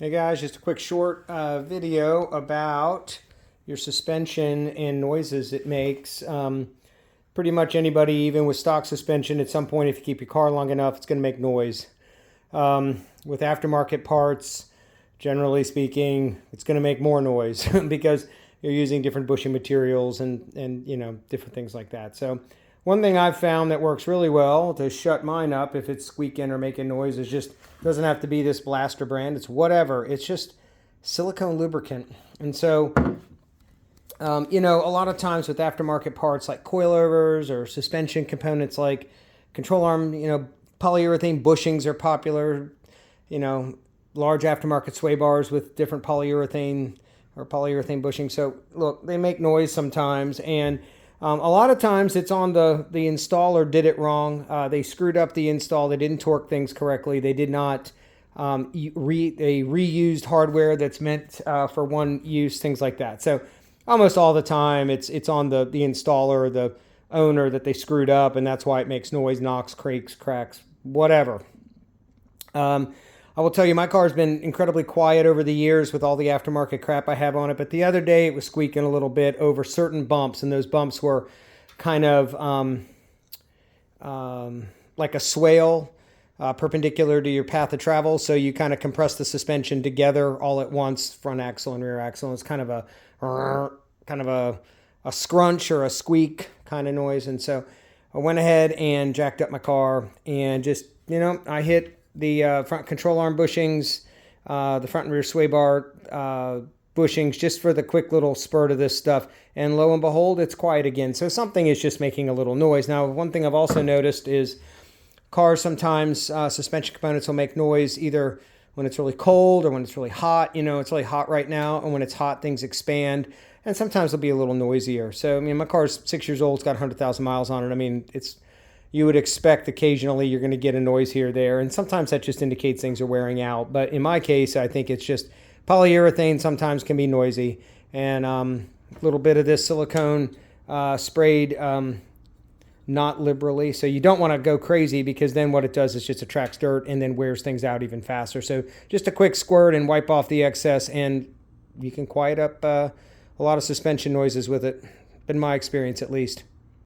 Hey guys, just a quick short video about your suspension and noises it makes. Pretty much anybody, even with stock suspension, at some point, if you keep your car long enough, it's going to make noise. With aftermarket parts, generally speaking, it's going to make more noise because you're using different bushing materials and different things like that. So one thing I've found that works really well to shut mine up if it's squeaking or making noise is just, doesn't have to be this blaster brand. It's whatever. It's just silicone lubricant. And so, a lot of times with aftermarket parts like coilovers or suspension components like control arm, polyurethane bushings are popular. Large aftermarket sway bars with different polyurethane bushings. So look, they make noise sometimes, and a lot of times it's on the installer did it wrong. They screwed up the install. They didn't torque things correctly. They did not they reused hardware that's meant for one use, things like that. So almost all the time it's on the installer or the owner that they screwed up, and that's why it makes noise, knocks, creaks, cracks, whatever. I will tell you, my car's been incredibly quiet over the years with all the aftermarket crap I have on it, but the other day it was squeaking a little bit over certain bumps, and those bumps were kind of like a swale perpendicular to your path of travel, so you kind of compress the suspension together all at once, front axle and rear axle. It's kind of a scrunch or a squeak kind of noise, and so I went ahead and jacked up my car and just, I hit the front control arm bushings, the front and rear sway bar bushings, just for the quick little spurt of this stuff. And lo and behold, it's quiet again. So something is just making a little noise. Now, one thing I've also noticed is cars sometimes, suspension components will make noise either when it's really cold or when it's really hot. It's really hot right now, and when it's hot, things expand. And sometimes it'll be a little noisier. So, my car's 6 years old. It's got 100,000 miles on it. You would expect occasionally you're going to get a noise here or there, and sometimes that just indicates things are wearing out. But in my case, I think it's just polyurethane sometimes can be noisy, and a little bit of this silicone sprayed not liberally. So you don't want to go crazy, because then what it does is just attracts dirt and then wears things out even faster. So just a quick squirt and wipe off the excess, and you can quiet up a lot of suspension noises with it. Been my experience, at least.